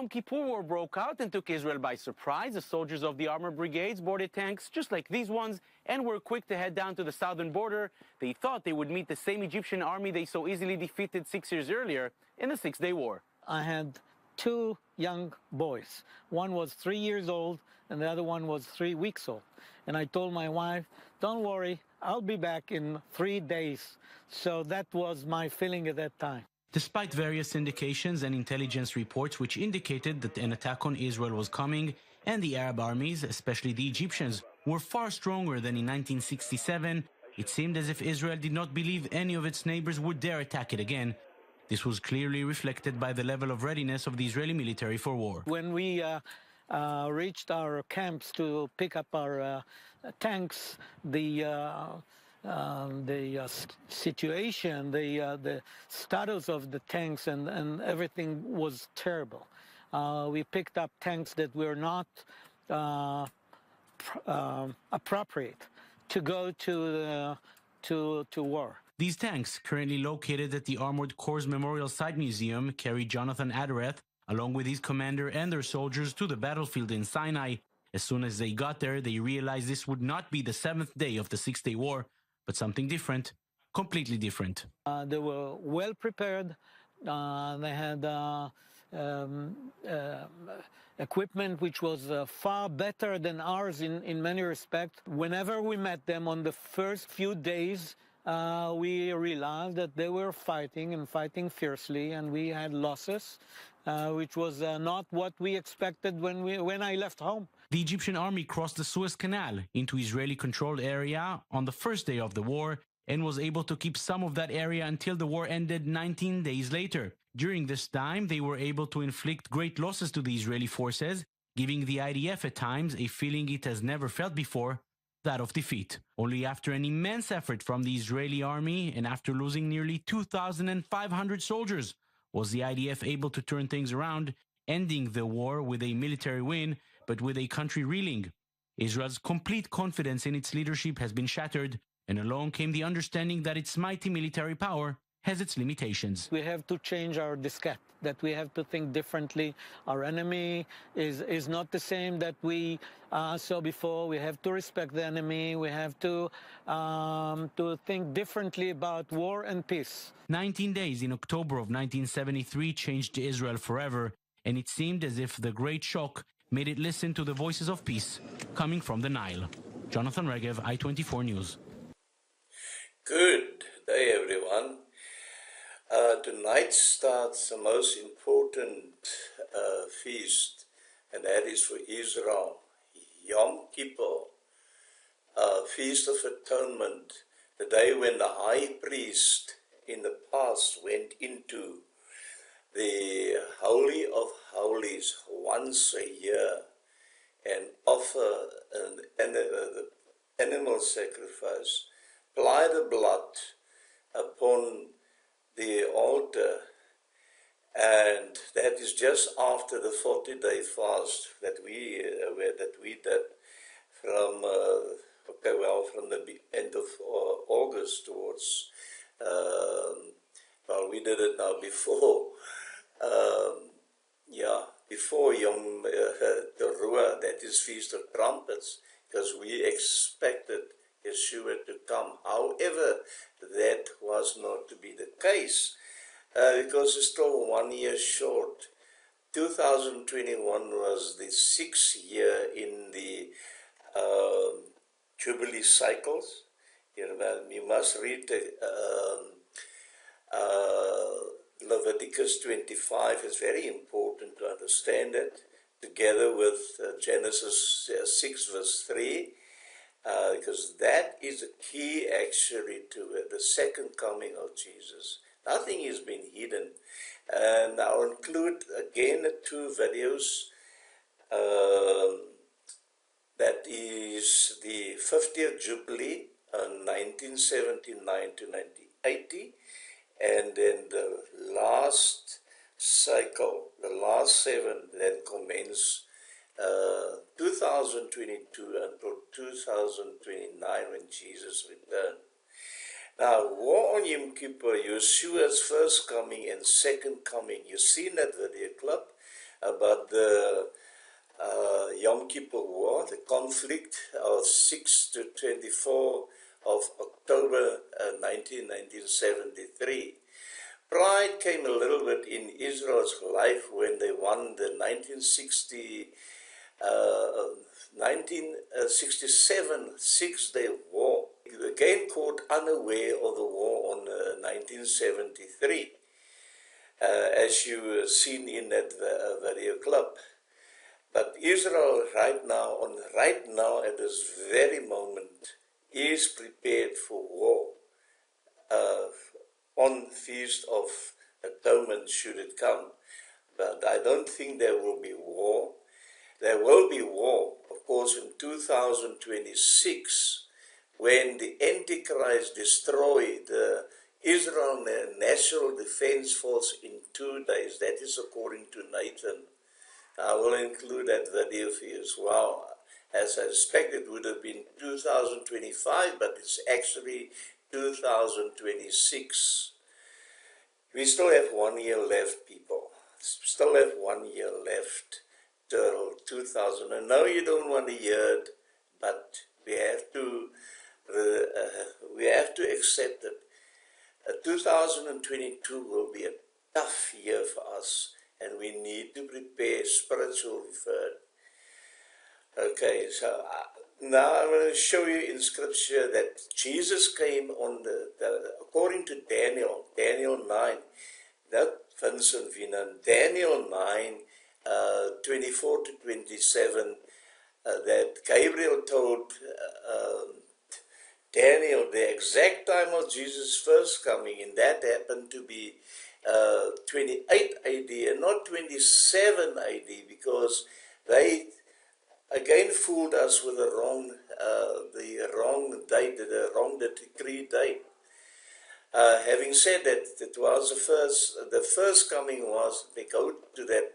Yom Kippur War broke out and took Israel by surprise. The soldiers of the armored brigades boarded tanks just like these ones and were quick to head down to the southern border. They thought they would meet the same Egyptian army they so easily defeated 6 years earlier in the Six-Day War. I had two young boys. One was 3 years old and the other one was 3 weeks old. And I told my wife, don't worry, I'll be back in 3 days. So that was my feeling at that time. Despite various indications and intelligence reports which indicated that an attack on Israel was coming, and the Arab armies, especially the Egyptians, were far stronger than in 1967, it seemed as if Israel did not believe any of its neighbors would dare attack it again. This was clearly reflected by the level of readiness of the Israeli military for war. When we reached our camps to pick up our tanks, the situation, the status of the tanks and everything was terrible. We picked up tanks that were not appropriate to go to war. These tanks, currently located at the Armored Corps Memorial Site Museum, carried Jonathan Adareth, along with his commander and their soldiers, to the battlefield in Sinai. As soon as they got there, they realized this would not be the 7th day of the Six-Day War, but something different, completely different. They were well prepared. They had equipment which was far better than ours in many respects. Whenever we met them on the first few days, we realized that they were fighting and fighting fiercely, and we had losses, which was not what we expected when I left home. The Egyptian army crossed the Suez Canal into Israeli-controlled area on the first day of the war and was able to keep some of that area until the war ended 19 days later. During this time, they were able to inflict great losses to the Israeli forces, giving the IDF at times a feeling it has never felt before, that of defeat. Only after an immense effort from the Israeli army and after losing nearly 2,500 soldiers was the IDF able to turn things around, ending the war with a military win, but with a country reeling. Israel's complete confidence in its leadership has been shattered, and along came the understanding that its mighty military power has its limitations. We have to change our diskette, that we have to think differently. Our enemy is not the same that we saw before. We have to respect the enemy. We have to think differently about war and peace. 19 days in October of 1973 changed Israel forever, and it seemed as if the Great Shock made it listen to the voices of peace coming from the Nile. Jonathan Regev, I-24 News. Good day, everyone. Tonight starts the most important feast, and that is for Israel, Yom Kippur, Feast of Atonement, the day when the high priest in the past went into the Holy of Holies once a year and offer the animal sacrifice, apply the blood upon the altar, and that is just after the 40-day fast that we did from from the end of August towards we did it now before before Yom Teruah, that is Feast of Trumpets, because we expected Yeshua to come. However, that was not to be the case, because it's still 1 year short. 2021 was the 6th year in the Jubilee cycles. You must read Leviticus 25. It's very important to understand it, together with Genesis 6 verse 3, because that is the key actually to the second coming of Jesus. Nothing has been hidden. And I'll include again 2 videos. That is the 50th Jubilee, 1979 to 1980, and then the last cycle, the last 7, then commence 2022 until 2029 when Jesus returned. Now, War on Yom Kippur, Yeshua's first coming and second coming. You've seen that video clip. about the Yom Kippur War, the conflict of 6 to 24 of October 1973. Pride came a little bit in Israel's life when they won the 1967 Six-Day War. Again caught unaware of the war on 1973, as you seen in that video clip. But Israel right now at this very moment is prepared for war. On Feast of Atonement should it come. But I don't think there will be war. There will be war, of course, in 2026, when the Antichrist destroyed the Israel National Defense Force in 2 days. That is according to Nathan. I will include that video for you as well. As I expected, it would have been 2025, but it's actually 2026. We still have 1 year left, people. Still have 1 year left till 2000. I know you don't want to hear it, but we have to accept it. 2022 will be a tough year for us, and we need to prepare spiritually for it. Okay, so now I'm going to show you in Scripture that Jesus came on according to Daniel 9, not Vincent Vinan, Daniel 9, 24 to 27, that Gabriel told Daniel the exact time of Jesus' first coming, and that happened to be 28 AD and not 27 AD, because they again fooled us with the wrong date, the wrong decree date. Having said that, it was the first coming was, they go to that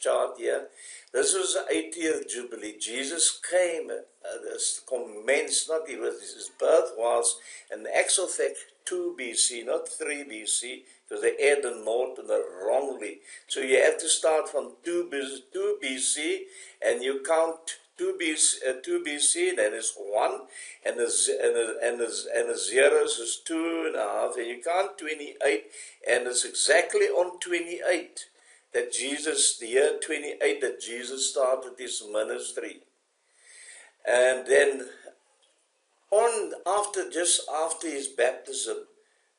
chart here. This was the 80th Jubilee. Jesus came, commenced, his birth was, in actual fact, 2 BC, not 3 BC, because they add the naught and the wrongly. So you have to start from 2 BC, and you count 2 BC, that is 1, and the zeros is 2.5, and you count 28, and it's exactly on 28 that Jesus, the year 28, that Jesus started his ministry. And then just after his baptism,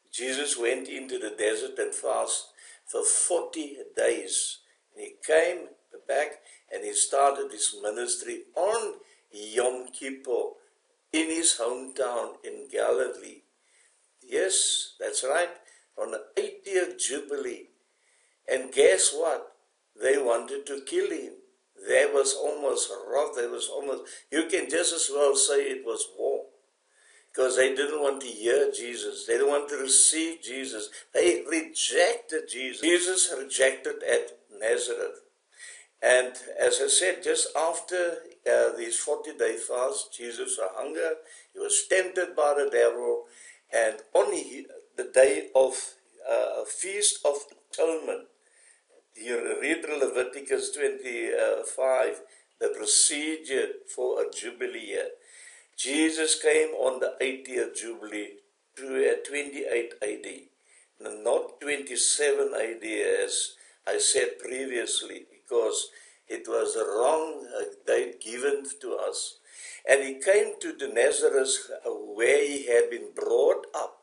Jesus went into the desert and fasted for 40 days. And he came back and he started his ministry on Yom Kippur in his hometown in Galilee. Yes, that's right, on the 80th Jubilee. And guess what? They wanted to kill him. There was almost wrath. You can just as well say it was war. Because they didn't want to hear Jesus. They didn't want to receive Jesus. They rejected Jesus. Jesus rejected at Nazareth. And as I said, just after these 40-day fast, Jesus was hunger. He was tempted by the devil. And on the day of Feast of Atonement, you read Leviticus 25, the procedure for a Jubilee year. Jesus came on the 80th Jubilee to 28 AD, not 27 AD as I said previously, because it was the wrong date given to us. And he came to the Nazareth where he had been brought up.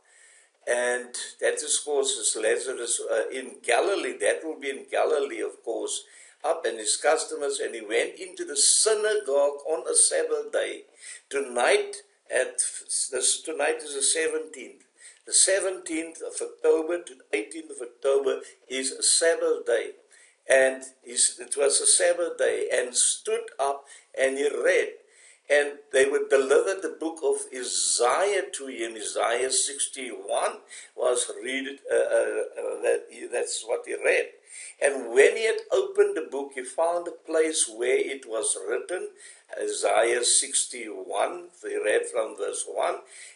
And that is, of course, is Lazarus in Galilee. That will be in Galilee, of course, up and his customers. And he went into the synagogue on a Sabbath day. Tonight is the 17th. The 17th of October to the 18th of October is a Sabbath day. And it was a Sabbath day, and stood up and he read. And they would deliver the book of Isaiah to him. Isaiah 61 was read. That's what he read. And when he had opened the book, book, he found a place where it was written, Isaiah 61, we read from verse 1,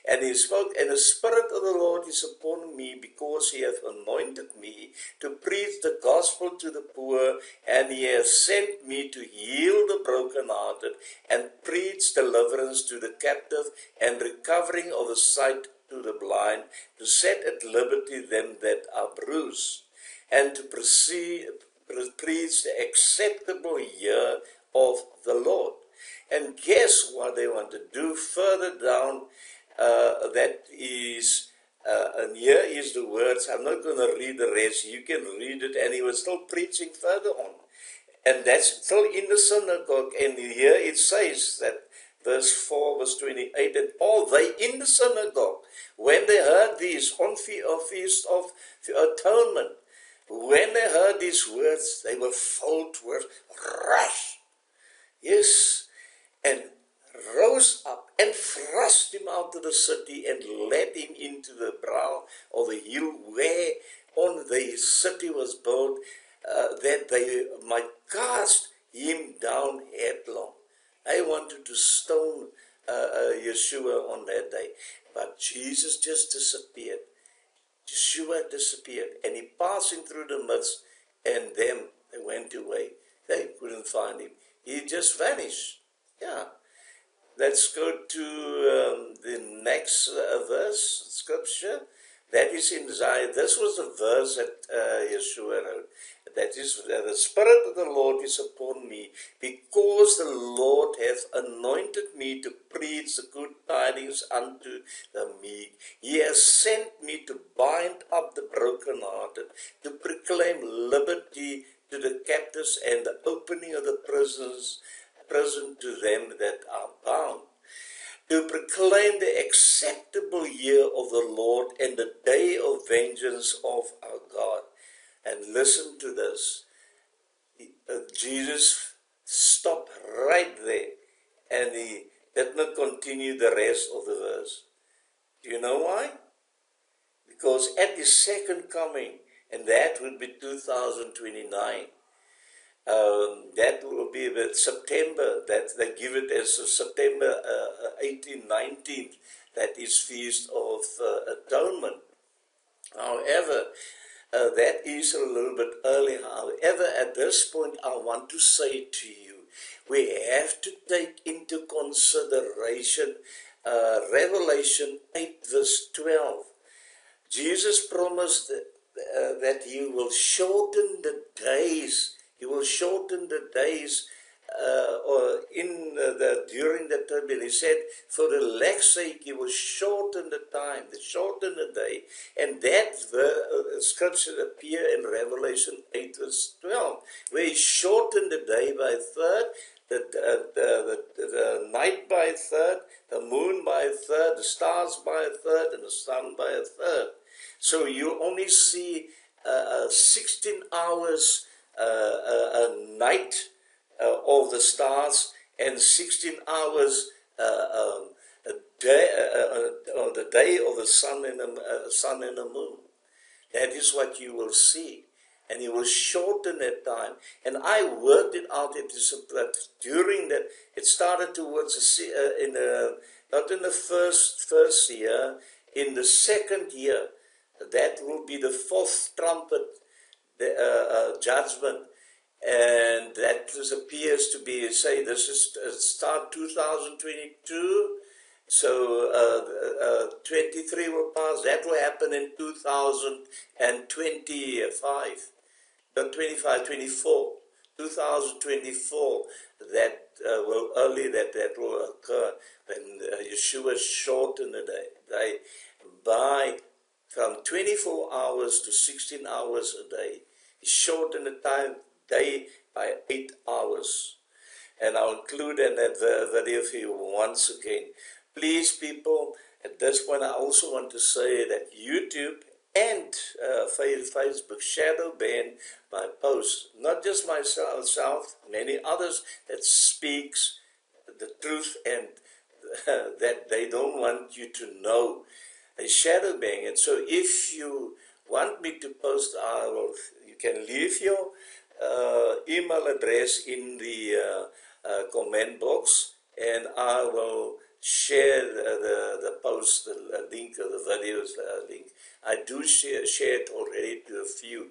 and he spoke, and the Spirit of the Lord is upon me, because he hath anointed me to preach the gospel to the poor, and he has sent me to heal the brokenhearted, and preach deliverance to the captive, and recovering of the sight to the blind, to set at liberty them that are bruised, and to preach the acceptable year of the Lord. And guess what they want to do further down? That is, and here is the words. I'm not going to read the rest. You can read it. And he was still preaching further on. And that's still in the synagogue. And here it says that verse 4, verse 28, and all they in the synagogue, when they heard these on Feast of Atonement, when they heard these words, they were filled with wrath. Yes, and rose up and thrust him out of the city and led him into the brow of the hill where on the city was built, that they might cast him down headlong. I wanted to stone Yeshua on that day, but Jesus just disappeared. Yeshua disappeared, and he passing through the midst, and them, they went away. They couldn't find him. He just vanished. Yeah. Let's go to the next verse, scripture. That is in Isaiah. This was the verse that Yeshua wrote. That is, the Spirit of the Lord is upon me, because the Lord hath anointed me to preach the good tidings unto the meek. He has sent me to bind up the brokenhearted, to proclaim liberty to the captives, and the opening of the prison to them that are bound, to proclaim the acceptable year of the Lord and the day of vengeance of our God. And listen to this. Jesus stopped right there, and he did not continue the rest of the verse. Do you know why? Because at his second coming, and that would be 2029, that will be with September, that they give it as September 18th, 19th, that is Feast of Atonement. However, that is a little bit early. However, at this point, I want to say to you, we have to take into consideration Revelation 8 verse 12. Jesus promised that he will shorten the days. He will shorten the days during the time. He said, for the elect's sake, he will shorten the time, shorten the day. And that scripture appear in Revelation 8 verse 12, where he shortened the day by a third, the night by a third, the moon by a third, the stars by a third, and the sun by a third. So you only see 16 hours a night of the stars, and 16 hours a day, on the day of the sun and the moon. That is what you will see, and he will shorten that time. And I worked it out. That during that, it started towards not in the first year, in the second year. That will be the fourth trumpet, the judgment. And that appears to be, say, this is start 2022, so 23 will pass. That will happen in 2025, not 25, 24, 2024. That will occur when Yeshua shortened the day by from 24 hours to 16 hours a day. He shortened the day by 8 hours. And I'll include in that video for you once again. Please, people, at this point, I also want to say that YouTube and Facebook shadow ban my posts. Not just myself, many others that speaks the truth and that they don't want you to know. They shadow ban it. So if you want me to post, you can leave your email address in the comment box, and I will share the post, the link of the videos link. I do share it already to a few.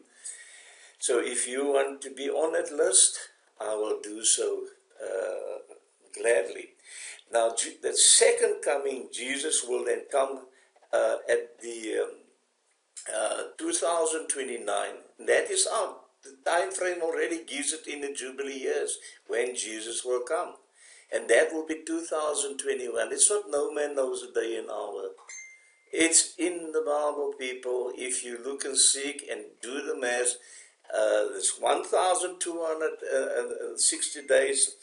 So if you want to be on that list, I will do so gladly. Now, the second coming, Jesus will then come at the 2029. That is out. The time frame already gives it in the Jubilee years when Jesus will come. And that will be 2021. It's not no man knows a day and hour. It's in the Bible, people. If you look and seek and do the math, there's 1,260 days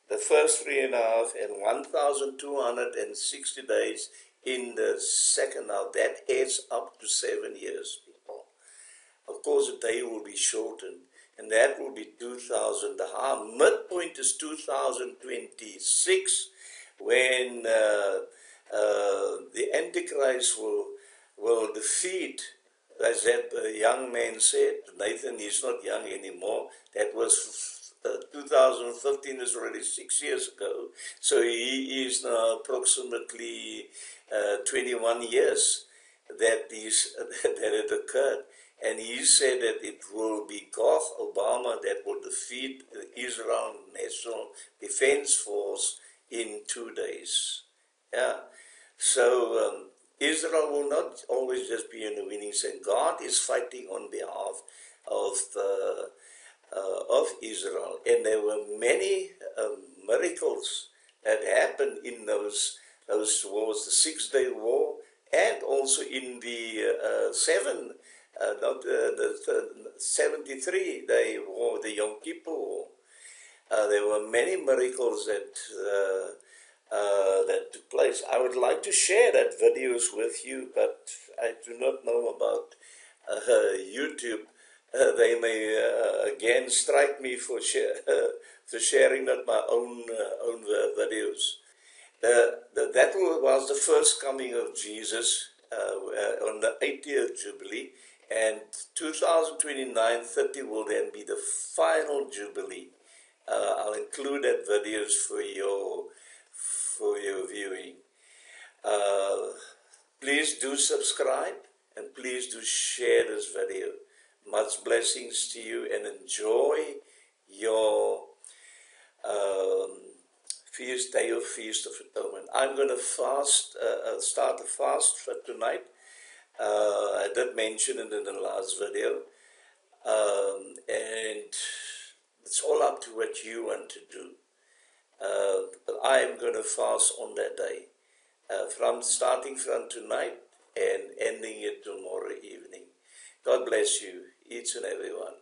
the first 3.5, and 1,260 days in the second half. That adds up to 7 years, people. Of course, the day will be shortened, and that will be 2000. The midpoint is 2026, when the Antichrist will defeat, as that young man said. Nathan, he's not young anymore. That was 2015, is already 6 years ago. So he is now approximately 21 years that it occurred. And he said that it will be Gough Obama that will defeat the Israel National Defense Force in 2 days. Yeah. So Israel will not always just be in the winning side. God is fighting on behalf of Israel. And there were many miracles that happened in those wars, the 6-day war, and also in the 73-day war, the Yom Kippur War. There were many miracles that took place. I would like to share that videos with you, but I do not know about YouTube. They may again strike me for sharing not my own videos. That was the first coming of Jesus on the 80th Jubilee, and 2029-30 will then be the final Jubilee. I'll include that videos for your viewing. Please do subscribe, and please do share this video. Much blessings to you, and enjoy your Feast of Atonement. I'm going to start a fast for tonight. I did mention it in the last video. And it's all up to what you want to do. But I'm going to fast on that day, starting from tonight and ending it tomorrow evening. God bless you, each and every one.